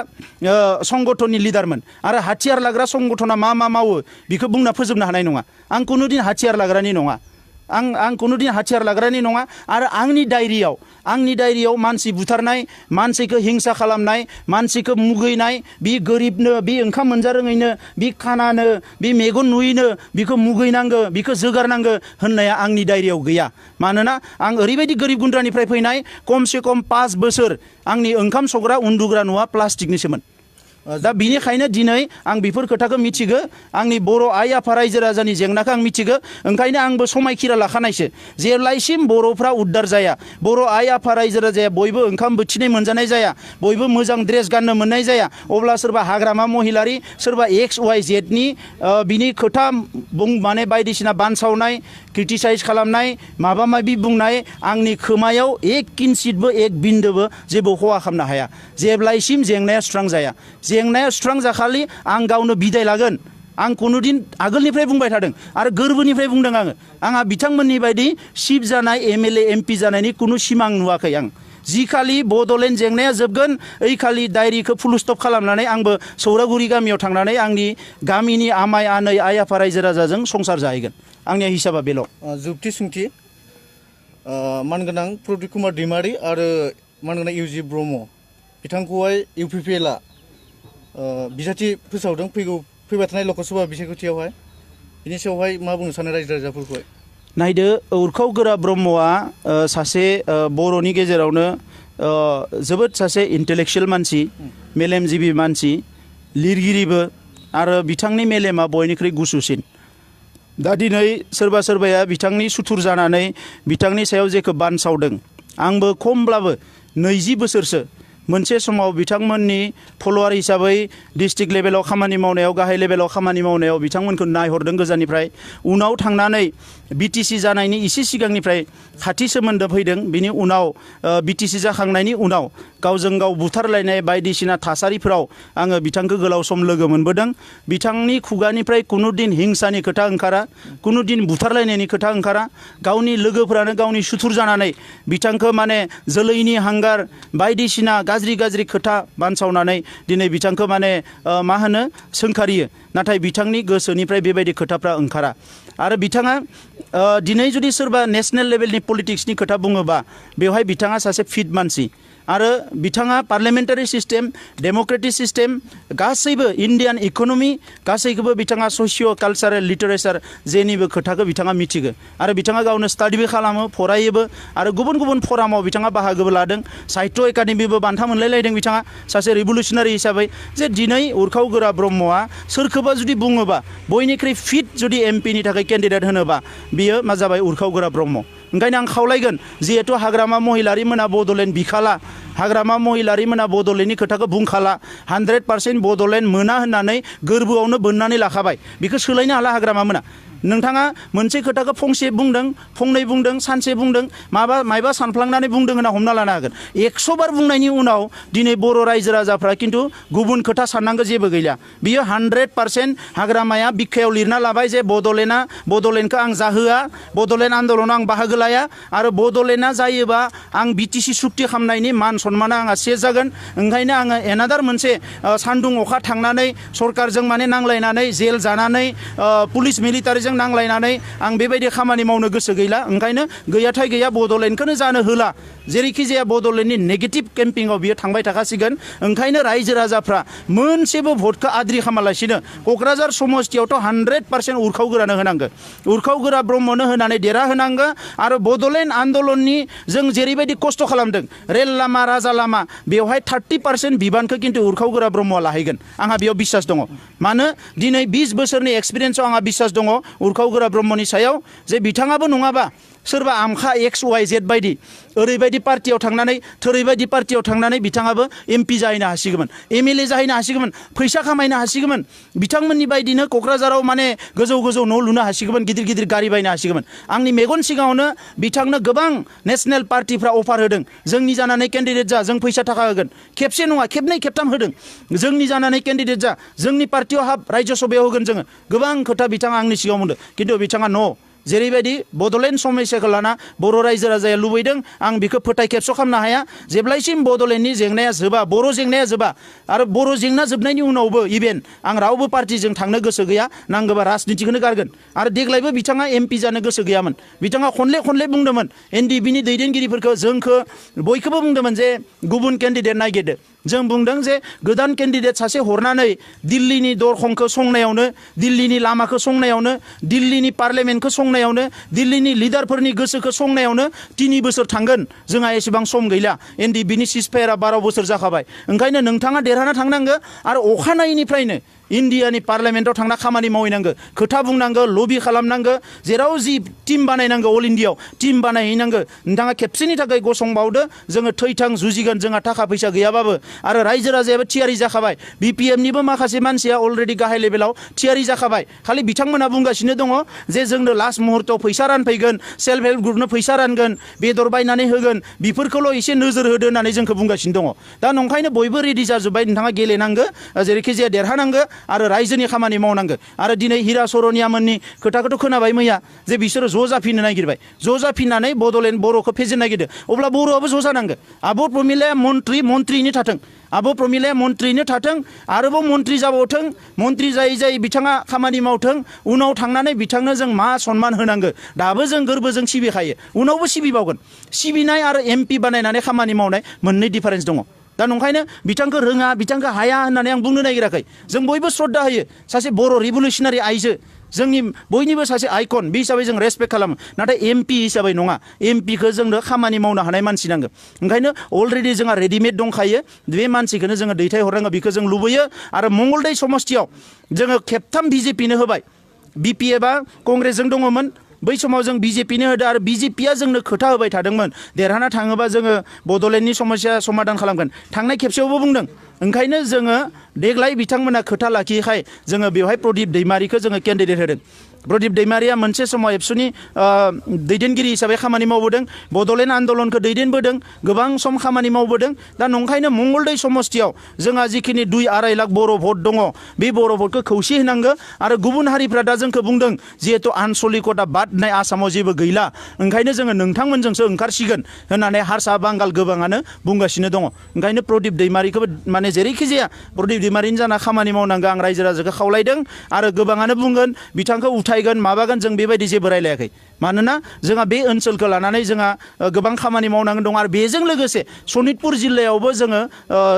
Speaker 1: संगठननि लिडारमोन आरो हाथियार लाग्रा संगठना मा मावो बेखौ बुंना फोजोबनो हानाय नङा आं कुनुदिन हाथियार लाग्रानि नङा आं कुनुदिन हाथियार लाग्रानि नङा आरो आंनि डायरियाव मानसि बुथारनाय मानसिखौ हिंसा खालामनाय मानसिखौ मुगैनाय बि गोरिबनो बि ओंखाम मोनजारोङैनो बि खानानो बि मेगन नुयैनो बिखौ मुगैनांगो बिखौ जोगारनांगो होननाया आंनि डायरियाव गैया मानोना आं ओरैबायदि गोरिब गुन्द्रानिफ्राय फैनाय खमसे खम 5 बोसोर आंनि ओंखाम संग्रा उन्दुग्रा न'आ प्लास्टिकनिसोमोन दा बिनिखायनो दिनै आं बेफोर खोथाखौ मिथिगो आंनि बर' आइ आफा रायजो राजानि जेंनाखौ आं मिथिगो ओंखायनो आंबो समायखिरा लाखानायसो जेब्लायसिम बर'फ्रा उद्धार जाया बर' आइ आफा रायजो राजाया बयबो ओंखाम बोथिनै मोनजानाय जाया बयबो मोजां ड्रेस गाननो मोननाय जाया अब्ला सोरबा हाग्रामा महिलारि सोरबा XYZनि बिनि खोथा माने बायदिसिना बानसावनाय क्रिटिसाइज खालामनाय माबा माबि बुंनाय आंनि खोमायाव 1 किन्सितबो 1 बिन्दोबो जेबो खहा खालामनो हाया जेब्लायसिम जेंनाया सुस्रां जाया जेंनाया सुस्रां जाखालि आं गावनो बिदाय लागोन आं कुनुदिन आगोलनिफ्राय बुंबाय थादों आरो गोरबोनिफ्राय बुंदों आंहा बिथांमोननि बायदि चिफ जानाय MLA MP जानायनि कुनु सिमां नुवाखै आं जिखालि बड'लेण्ड जेंनाया जोबगोन ओइखालि डायरिखौ फुल स्टप खालामनानै आंबो सौरागुरि गामियाव थांनानै आंनि गामिनि आमाय आनै आइ आफा रायजो राजाजों संसार जाहैगोन आंनि हिसाबा बेल'
Speaker 2: जोबथि सोंथि मानगोनां प्रदीप कुमार दैमारि आरो मानगोनां UG ब्रह्म बिथांखौहाय UPPLआ बिजाथि फोसावदों फैबाय थानाय लकसभा बिसायख'थियावहाय बिनि सायावहाय मा बुंनो सानो रायजो राजाफोरखौहाय
Speaker 1: नायदो उरखाव गोरा ब्रह्मआ सासे बर'नि गेजेरावनो जोबोद सासे इन्टेलेक्सुवेल मानसि मेलेमजिबि मानसि लिरगिरिबो आरो बिथांनि मेलेमा बयनिख्रुइ गुसुसिन दा दिनै सोरबाया बिथांनि सुथुर जानानै बिथांनि सायाव जेखौ बानसावदों आंबो खमब्लाबो 20 बोसोरसो मोनसे समाव बिथांमोननि फलोवार हिसाबै डिस्ट्रिक्ट लेभेलाव खामानि मावनायाव गाहाय लेभेलाव खामानि मावनायाव बिथांमोनखौ नायहरदों गोजाननिफ्राय उनाव थांनानै BTC जानायनि इसे सिगांनिफ्राय खाथि सोमोन्दो फैदों बिनि उनाव BTC जाखांनायनि उनाव गावजों गाव बुथारलायनाय बायदिसिना थासारिफोराव आङो बिथांखौ गोलाव सम लोगो मोनबोदों बिथांनि खुगानिफ्राय कुनुदिन हिंसानि खोथा ओंखारा कुनुदिन बुथारलायनायनि खोथा ओंखारा गावनि लोगोफोरानो गावनि सुथुर जानानै बिथांखौ माने जोलैनि हांगार बायदिसिना गाज्रि खोथा बानसावनानै दिनै बिथांखौ माने मा होनो सोंखारियो नाथाय बिथांनि गोसोनिफ्राय बेबायदि खोथाफ्रा ओंखारा आरो बिथाङा दिनै जुदि सोरबा नेशनेल लेभेलनि पलिटिक्सनि खोथा बुङोबा बेवहाय बिथाङा सासे फिट मानसि आरो बिथाङा पार्लियामेन्टारि सिस्टेम डेमोक्रेटिक सिस्टेम गासैबो इन्डियान इक'नमि गासैखौबो बिथाङा ससिय' कालचारेल लिटारेचार जेनिबो खोथाखौ बिथाङा मिथिगो आरो बिथाङा गावनो स्टाडिबो खालामो फरायोबो आरो गुबुन गुबुन फरामाव बिथाङा बाहागोबो लादों साहित्य एकाडेमिबो बान्था मोनलायलायदों बिथाङा सासे रिभलुसनारि हिसाबै जे दिनै उरखाव गोरा ब्रह्मआ सोरखौबा जुदि बुङोबा बयनिख्रुइ फिट जुदि एमपिनि थाखाय केन्डिडेट होनोबा बियो मा जाबाय उरखाव गोरा ब्रह्म ओंखायनो आं खावलायगोन जिहेतु हाग्रामा महिलारि मोना बड'लेण्ड बिखाला हाग्रामा महिलारि मोना बड'लेण्डनि खोथाखौ बुंखाला 100% बड'लेण्ड मोना होननानै गोरबोआवनो बोननानै लाखाबाय बेखौ सोलायनो हाला हाग्रामा मोना नोंथाङा मोनसे खोथाखौ फंसे बुंदों फंनै बुंदों सानसे बुंदों मायबा सानफ्लांनानै बुंदों होनना हमना लानो हागोन 100 बार बुंनायनि उनाव दिनै बर' रायजो राजाफ्रा खिन्थु गुबुन खोथा साननांगौ जेबो गैला बियो 100% हाग्रामाया बिखायाव लिरना लाबाय जे बड'लेण्डखौ आं जाहोआ बड'लेण्ड आन्दलनाव आं बाहागो लाया आरो बड'लेण्डआ जायोबा आं बिटिसि सुक्ति खालामनायनि मान सन्माना आंहा सेस जागोन ओंखायनो आङो एनादार मोनसे सान्दुं अखा थांनानै सरकारजों माने नांलायनानै जेल जानानै पुलिस मिलिटारिजों नांलायनानै आं बेबायदि खामानि मावनो गोसो गैला ओंखायनो गैयाथाय गैया बड'लेण्डखौनो जानो होला जेरैखि जाया बड'लेण्डनि नेगेटिभ केम्पिंआव बियो थांबाय थाखासिगोन ओंखायनो रायजो राजाफ्रा मोनसेबो भटखौ आद्रि खालामालासिनो क'क्राझार समस्तियावथ' 100% उरखाव गोरानो होनांगौ उरखाव गोरा ब्रह्मनो होनानै देरहाहोनांगौ आरो बड'लेण्ड आन्दलननि जों जेरैबायदि खस्थ' खालामदों रेल लामा राजा लामा बेवहाय 30% बिबानखौ खिन्थु उरखाव गोरा ब्रह्मआ लाहैगोन आंहा बेयाव बिसास दङ मानो दिनै 20 बोसोरनि एक्सपिरियेन्सआव आंहा बिसास दङ उरखाव गोरा ब्रह्मनि सायाव जे बिथाङाबो नङाबा सोरबा आमखा XYZ बायदि ओरैबायदि पार्टियाव थांनानै थोरैबायदि पार्टियाव थांनानै बिथाङाबो एमपि जाहैनो हासिगौमोन MLA जाहैनो हासिगौमोन फैसा खामायनो हासिगौमोन बिथांमोननि बायदिनो क'क्राझाराव माने गोजौ गोजौ न' लुनो हासिगौमोन गिदिर गिदिर गारि बायनो हासिगौमोन आंनि मेगन सिगाङावनो बिथांनो गोबां नेशनेल पार्टिफ्रा अफार होदों जोंनि जानानै केन्डिडेट जा जों फैसा थाखा होगोन खेबसे नङा खेबनै खेबथाम होदों जोंनि जानानै केन्डिडेट जा जोंनि पार्टियाव हाब राज्य सभायाव होगोन जोङो गोबां खोथा बिथाङा आंनि सिगाङाव बुंदों खिन्थु बिथाङा न' जेरैबायदि बड'लेण्ड समस्याखौ लाना बर' रायजो राजाया लुबैदों आं बेखौ फोथाय खेबस' खालामनो हाया जेब्लायसिम बड'लेण्डनि जेंनाया जोबा बर' जेंनाया जोबा आरो बर' जेंना जोबनायनि उनावबो इभेन आं रावबो पार्टिजों थांनो गोसो गैया नांगौबा राजनितिखौनो गारगोन आरो देग्लायबो बिथाङा एमपि जानो गोसो गैयामोन बिथाङा खनले बुंदोंमोन NDBनि दैदेनगिरिफोरखौ जोंखौ बयखौबो बुंदोंमोन जे गुबुन केन्डिडेट नागिरदो जों बुंदों जे गोदान केन्डिडेट सासे हरनानै दिल्लीनि दरखंखौ संनायावनो दिल्लीनि लामाखौ संनायावनो दिल्लीनि पार्लियामेन्टखौ संनायावनो दिल्लीनि लिडारफोरनि गोसोखौ संनायावनो 3 बोसोर थांगोन जोंहा एसेबां सम गैला NDBनि सिजफायारा 12 बोसोर जाखाबाय ओंखायनो नोंथाङा देरहाना थांनांगौ आरो अखानायैनिफ्रायनो इन्डियानि पार्लियामेन्टआव थांना खामानि मावहैनांगौ खोथा बुंनांगौ लबि खालामनांगौ जेराव जि टिम बानायनांगौ अल इन्डियायाव टिम बानायहैनांगौ नोंथाङा खेबसेनि थाखाय गसंबावदो जोङो थैथां जुजिगोन जोंहा थाखा फैसा गैयाबाबो आरो रायजो राजायाबो थियारि जाखाबाय BPMनिबो माखासे मानसिया अलरेडि गाहाय लेभेलाव थियारि जाखाबाय खालि बिथांमोना बुंगासिनो दङ जे जोंनो लास्ट मुहूर्तआव फैसा रानफैगोन सेल्फ हेल्प ग्रुपनो फैसा रानगोन बेदर बायनानै होगोन बेफोरखौल' एसे नोजोर होदो होननानै जोंखौ बुंगासिनो दङ दा नंखायनो बयबो रेडि जाजोब्बाय नोंथाङा गेलेनांगौ जेरैखि जाया देरहानांगौ आरो रायजोनि खामानि मावनांगौ आरो दिनै हिरा सरनिया मोननि खोथाखौथ' खोनाबाय मैया जे बिसोरो ज' जाफिननो नागिरबाय ज' जाफिननानै बड'लेण्ड बर'खौ फेजेननो नागिरदों अब्ला बर'आबो ज' जानांगौ आब' प्रमिलाया मन्थ्रियैनो थाथों आब' प्रमिलाया मन्थ्रियैनो थाथों आरोबाव मन्थ्रि जाबावथों मन्थ्रि जायै बिथाङा खामानि मावथों उनाव थांनानै बिथांनो जों मा सन्मान होनांगौ दाबो जों गोरबोजों सिबिखायो उनावबो सिबिबावगोन सिबिनाय आरो MP बानायनानै खामानि मावनाय मोननै डिफारेन्स दङ दा नंखायनो बिथांखौ रोङा बिथांखौ हाया होननानै आं बुंनो नागिराखै जों बयबो श्रद्धा होयो सासे बर' रिभलिउसनारि आइजो जोंनि बयनिबो सासे आइकन बे हिसाबै जों रेसपेक्ट खालामो नाथाय MP हिसाबै नङा MPखौ जोंनो खामानि मावनो हानाय मानसि नांगौ ओंखायनो अलरेडि जोंहा रेडिमेड दंखायो बे मानसिखौनो जोङो दैथायहरनांगौ बेखौ जों लुबैयो आरो मंगलदै समस्तियाव जोङो खेबथाम BJPनो होबाय BPFआ कंग्रेसजों दङमोन बै समाव जों BJPनो होदो आरो BJPआ जोंनो खोथा होबाय थादोंमोन देरहाना थाङोबा जोङो बड'लेण्डनि समस्या समाधान खालामगोन थांनाय खेबसेयावबो बुंदों ओंखायनो जोङो देग्लाय बिथांमोना खोथा लाखियैखाय जोङो बेवहाय प्रदीप दैमारिखौ जोङो केन्डिडेट होदों प्रदीप दैमारिया मोनसे समाव एबसुनि दैदेनगिरि हिसाबै खामानि मावबोदों बड'लेण्ड आन्दलनखौ दैदेनबोदों गोबां सम खामानि मावबोदों दा नंखायनो मंगलदै समस्तियाव जोंहा जिखिनि 2-2.5 लाख बर' भट दङ बे बर' भटखौ खौसे होनांगौ आरो गुबुन हारिफ्रा दा जोंखौ बुंदों जिहेतु आनसलिकता बाद होननाय आसामाव जेबो गैला ओंखायनो जोङो नोंथांमोनजोंसो ओंखारसिगोन होननानै हारसा बांगाल गोबाङानो बुंगासिनो दङ ओंखायनो प्रदीप दैमारिखौबो माने माने जेरैखि जाया प्रदीप दैमारिनि जाना खामानि मावनांगौ आं रायजो राजाखौ खावलायदों आरो गोबाङानो बुंगोन बिथांखौ उथायगोन माबागोन जों बेबायदि जेबो रायलायाखै मानोना जोंहा बे ओनसोलखौ लानानै जोंहा गोबां खामानि मावनांगौ दं आरो बेजों लोगोसे सनितपुर जिल्लायावबो जोङो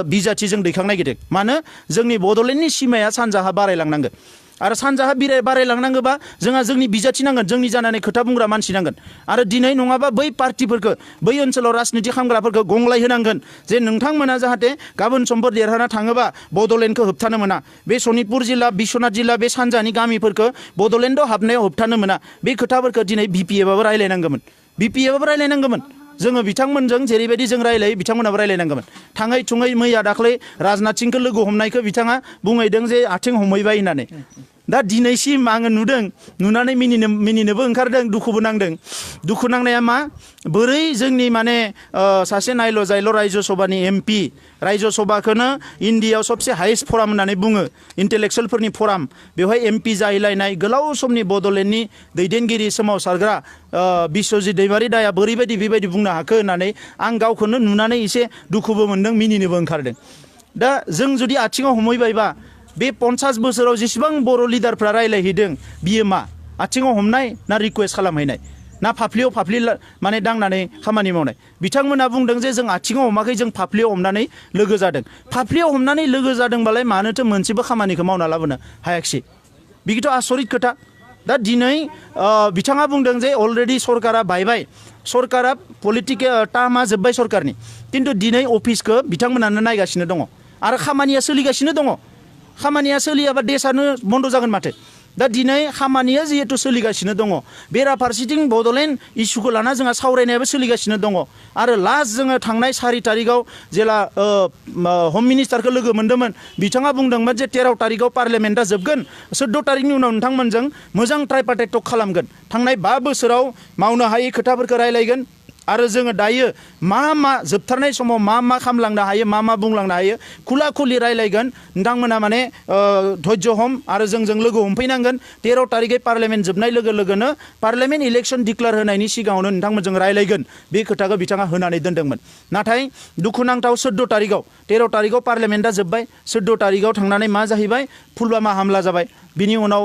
Speaker 1: बिजाथि जों दैखांनो नागिरदों मानो जोंनि बड'लेण्डनि सिमाया सानजाहा बारायलांनांगोन आरो सानजाहा बारायलांनांगौबा जोंहा जोंनि बिजाथि नांगोन जोंनि जानानै खोथा बुंग्रा मानसि नांगोन आरो दिनै नङाबा बै पार्टिफोरखौ बै ओनसोलाव राजनिति खालामग्राफोरखौ गंग्लाय होनांगोन जे नोंथांमोना जाहाथे गाबोन समफोर देरहाना थाङोबा बड'लेण्डखौ होबथानो मोना बे सनितपुर जिल्ला बिश्वनाथ जिल्ला बे सानजानि गामिफोरखौ बड'लेण्डआव हाबनायाव होबथानो मोना बे खोथाफोरखौ दिनै बिपिएफआबो रायलायनांगौमोन बिपिएफआबो रायलायनांगौमोन जोङो बिथांमोनजों जेरैबायदि जों रायलायो बिथांमोनाबो रायलायनांगौमोन थाङै थुङै मैया दाख्लै राजनाथ सिंखौ लोगो हमनायखौ बिथाङा बुंहैदों जे आथिं हमहैबाय होननानै दा दिनैसिम आङो नुदों नुनानै मिनिनोबो ओंखारदों दुखुबो नांदों दुखु नांनाया मा बोरै जोंनि माने सासे नायल' जायल' रायजो सभानि एमपि रायजो सभाखौनो इण्डियायाव सबसे हाइस्ट फराम होननानै बुङो इन्टेलेक्सुवेलफोरनि फराम बेवहाय एमपि जाहैलायनाय गोलाव समनि बड'लेण्डनि दैदेनगिरि सोमावसारग्रा बिश्वजित दैमारि दाया बोरैबायदि बेबायदि बुंनो हाखो होननानै आं गावखौनो नुनानै एसे दुखुबो मोनदों मिनिनोबो ओंखारदों दा जों जुदि आथिङाव हमहैबायबा बे 50 बोसोराव जेसेबां बर' लिडारफ्रा रायलायहैदों बियो मा आथिङाव हमनाय ना रिक्वेस्ट खालामहैनाय ना फाफ्लियाव फाफ्लि माने दांनानै खामानि मावनाय बिथांमोना बुंदों जे जों आथिङाव हमाखै जों फाफ्लियाव हमनानै लोगो जादों फाफ्लियाव हमनानै लोगो जादोंबालाय मानोथो मोनसेबो खामानिखौ मावना लाबोनो हायाखिसै बेखौथ' आसरित खोथा दा दिनै बिथाङा बुंदों जे अलरेडि सरकारा बायबाय सरकारा पलिटिकेल टार्मा जोब्बाय सरकारनि खिन्थु दिनै अफिसखौ बिथांमोनानो नायगासिनो दङ आरो खामानिया सोलिगासिनो दङ खामानिया सोलियाबा देशानो बन्द जागोन माथो दा दिनै खामानिया जिहेतु सोलिगासिनो दङ बेराफारसेथिं बड'लेण्ड इस्युखौ लाना जोंहा सावरायनायाबो सोलिगासिनो दङ आरो लास्ट जोङो थांनाय 4 तारिखआव जेला हम मिनिस्टारखौ लोगो मोन्दोंमोन बिथाङा बुंदोंमोन जे 13 तारिखआव पार्लियामेन्टआ जोबगोन 14 तारिखनि उनाव नोंथांमोनजों मोजां ट्राइपार्टाइट टक खालामगोन थांनाय 5 बोसोराव मावनो हायै खोथाफोरखौ रायलायगोन आरो जोङो दायो मा जोबथारनाय समाव मा खालामलांनो हायो मा बुंलांनो हायो खुला खुलि रायलायगोन नोंथांमोना माने धैर्य हम आरो जोंजों लोगो हमफैनांगोन 13 तारिखै पार्लियामेन्ट जोबनाय लोगो लोगोनो पार्लियामेन्ट इलेक्सन डिक्लेयार होनायनि सिगाङावनो नोंथांमोनजों रायलायगोन बे खोथाखौ बिथाङा होनानै दोनदोंमोन नाथाय दुखुनांथाव 14 तारिखआव 13 तारिखआव पार्लियामेन्टआ जोब्बाय 14 तारिखआव थांनानै मा जाहैबाय पुलवामा हामला जाबाय बिनि उनाव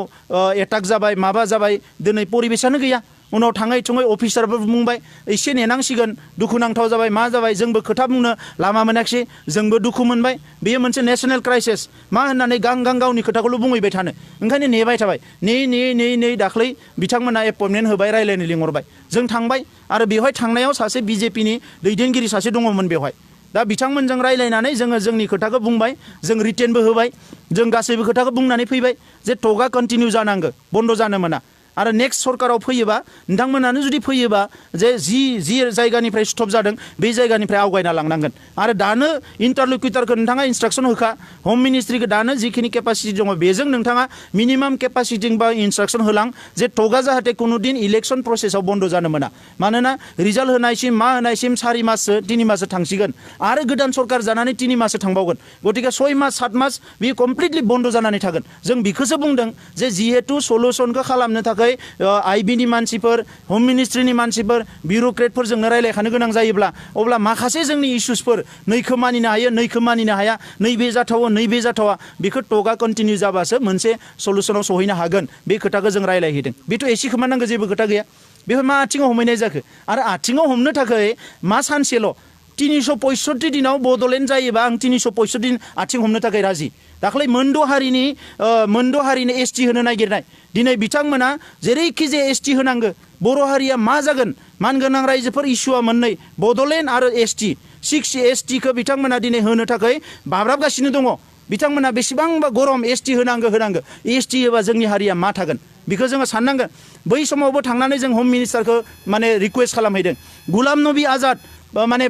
Speaker 1: एटाक जाबाय माबा जाबाय दिनै परिबेसानो गैया उनाव थाङै थुङै अफिसारबो बुंबाय एसे नेनांसिगोन दुखुनांथाव जाबाय मा जाबाय जोंबो खोथा बुंनो लामा मोनाखिसै जोंबो दुखु मोनबाय बेयो मोनसे नेशनेल क्राइसिस मा होननानै गावनि खोथाखौल' बुंहैबाय थानो ओंखायनो नेबाय थाबाय नेयै दाख्लै बिथांमोना एपइन्टमेन्ट होबाय रायलायनो लिंहरबाय जों थांबाय आरो बेवहाय थांनायाव सासे बिजेपिनि दैदेनगिरि सासे दङमोन बेवहाय दा बिथांमोनजों रायलायनानै जोङो जोंनि खोथाखौ बुंबाय जों रिटेनबो होबाय जों गासैबो खोथाखौ बुंनानै फैबाय जे टकआ कन्टिनिउ जानांगौ बन्द जानो मोना आरो नेक्स्ट सरकाराव फैयोबा नोंथांमोनानो जुदि फैयोबा जे जि जायगानिफ्राय स्टप जादों बे जायगानिफ्राय आवगायना लांनांगोन आरो दानो इन्टारल'कुटारखौ नोंथाङा इन्सट्राक्सन होखा हम मिनिस्ट्रिखौ दानो जिखिनि केपासिटि दङ बेजों नोंथाङा मिनिमाम केपासिटि बा इन्सट्राक्सन होलां जे टकआ जाहाथे कुनु दिन इलेक्सन प्रसेसआव बन्द जानो मोना मानोना रिजाल्ट होनायसिम मा होनायसिम 4 माससो 3 माससो थांसिगोन आरो गोदान सरकार जानानै 3 माससो थांबावगोन गतिके 6 मास 7 मास बेयो कमप्लिटलि बन्द जानानै थागोन जों बेखौसो बुंदों जे जिहेतु सलुसनखौ खालामनो थाखाय आइबिनि मानसिफोर हम मिनिस्ट्रिनि मानसिफोर बिउरोक्रेटफोरजोंनो रायलायखानो गोनां जायोब्ला अब्ला माखासे जोंनि इस्युसफोर नैखौ मानिनो हायो नैखौ मानिनो हाया नैबे जाथावा बेखौ टकआ कन्टिनिउ जाबासो मोनसे सलुसनाव सहैनो हागोन बे खोथाखौ जों रायलायहैदों बेथ' एसे खोमानांगौ जेबो खोथा गैया बेवहाय मा आथिङाव हमहैनाय जाखो आरो आथिङाव हमनो थाखाय मा सानसेल' 365 दिनाव बड'लेण्ड जायोबा आं 365 दिन आथिं हमनो थाखाय राजि दाख्लै मोनद' हारिनि एसटि होनो नागिरनाय दिनै बिथांमोना जेरैखि जाया एसटि होनांगौ बर' हारिया मा जागोन मानगोनां रायजोफोर इस्युआ मोननै बड'लेण्ड आरो एसटि 6 एसटिखौ बिथांमोना दिनै होनो थाखाय बाब्राबगासिनो दङ बिथांमोना बेसेबांबा गरम एसटि होनांगौ एसटि होबा जोंनि हारिया मा थागोन बेखौ जोङो साननांगोन बै समावबो थांनानै जों हम मिनिस्टारखौ माने रिक्वेस्ट खालामहैदों गुलाम नबी आजाद माने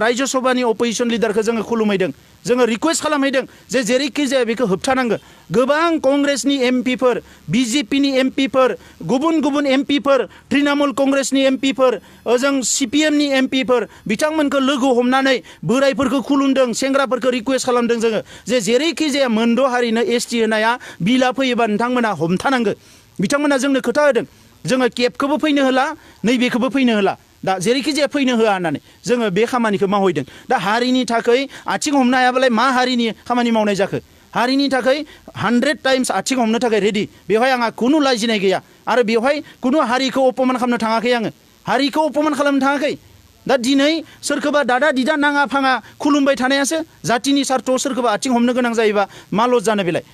Speaker 1: रायजो सभानि अपोजिसन लिडारखौ जोङो खुलुमहैदों जोङो रिक्वेस्ट खालामहैदों जे जेरैखि जाया बेखौ होबथानांगौ गोबां कंग्रेसनि एमपिफोर बिजेपिनि एमपिफोर गुबुन एमपिफोर तृणमूल कंग्रेसनि एमपिफोर ओजों सिपिएमनि एमपिफोर बिथांमोनखौ लोगो हमनानै बोराइफोरखौ खुलुमदों सेंग्राफोरखौ रिक्वेस्ट खालामदों जोङो जे जेरैखि जाया मोनद' हारिनो एसटि होनाया बिला फैयोबा नोंथांमोना हमथानांगौ बिथांमोना जोंनो खोथा होदों जोङो केबखौबो फैनो होला नैबेखौबो फैनो होला दा जेरैखि जाया फैनो होआ होननानै जोङो बे खामानिखौ मावहैदों दा हारिनि थाखाय आथिं हमनो हायाबालाय मा हारिनि खामानि मावनाय जाखो हारिनि थाखाय 100 टाइम्स आथिं हमनो थाखाय रेडि बेवहाय आंहा खुनु लाजिनाय गैया आरो बेवहाय खुनु हारिखौ अपमान खालामनो थाङाखै आङो हारिखौ अपमान खालामनो थाङाखै दा दिनै सोरखौबा दादा दिदा नाङा फाङा खुलुमबाय थानायासो जातिनि सार्थआव सोरखौबा आथिं हमनो गोनां जायोबा मा लस जानो बेलाय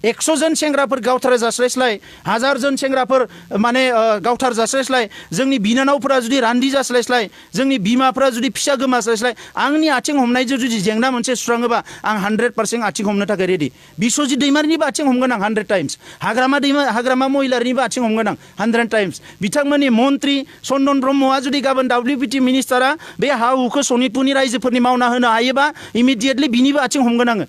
Speaker 1: 100 जन सेंग्राफोर गावथार जास्लायस्लाय 1000 जन सेंग्राफोर माने गावथार जास्लायस्लाय जोंनि बिनानावफोरा जुदि रान्दि जास्लायस्लाय जोंनि बिमाफोरा जुदि फिसा गोमास्लायस्लाय आंनि आथिं हमनायजों जुदि जेंना मोनसे सुस्राङोबा आं 100% आथिं हमनो थाखाय रेडि बिश्वजित दैमारिनिबो आथिं हमगोन आं 100 टाइम्स हाग्रामा महिलारिनिबो आथिं हमगोन आं 100 टाइम्स बिथांमोननि मन्त्रि चन्दन ब्रह्मआ जुदि गाबोन WPT मिनिस्टारा बे हा हुखौ सनितपुरनि रायजोफोरनि मावना होनो हायोबा इमिडियेटलि बिनिबो आथिं हमगोन आङो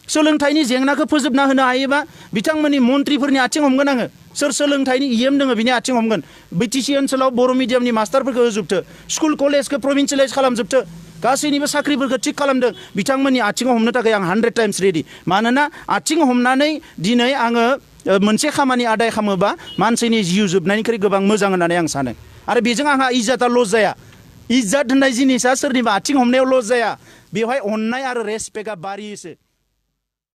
Speaker 1: सोलोंथाइनि जेंनाखौ फोजोबना होनो हायोबा बिथांमोननि मन्त्रिफोरनि आथिं हमगोन आङो सोर सोलोंथाइनि इएम दङ बिनि आथिं हमगोन BTC ओनसोलाव बर' मिडियामनि मास्टारफोरखौ होजोबथो स्कुल कलेजखौ प्रभिन्सियेलाइज खालामजोबथो गासैनिबो साख्रिफोरखौ थिग खालामदों बिथांमोननि आथिङाव हमनो थाखाय आं 100 टाइम्स रेडि मानोना आथिं हमनानै दिनै आङो मोनसे खामानि आदाय खालामोबा मानसिनि जिउ जोबनायनिख्रुइ गोबां मोजां होननानै आं सानो आरो बेजों आंहा इज्जता लस जाया इज्जत होननाय जिनिसा सोरनिबा आथिं हमनायाव लस जाया बेवहाय अननाय आरो रेसपेक्टआ बारियोसो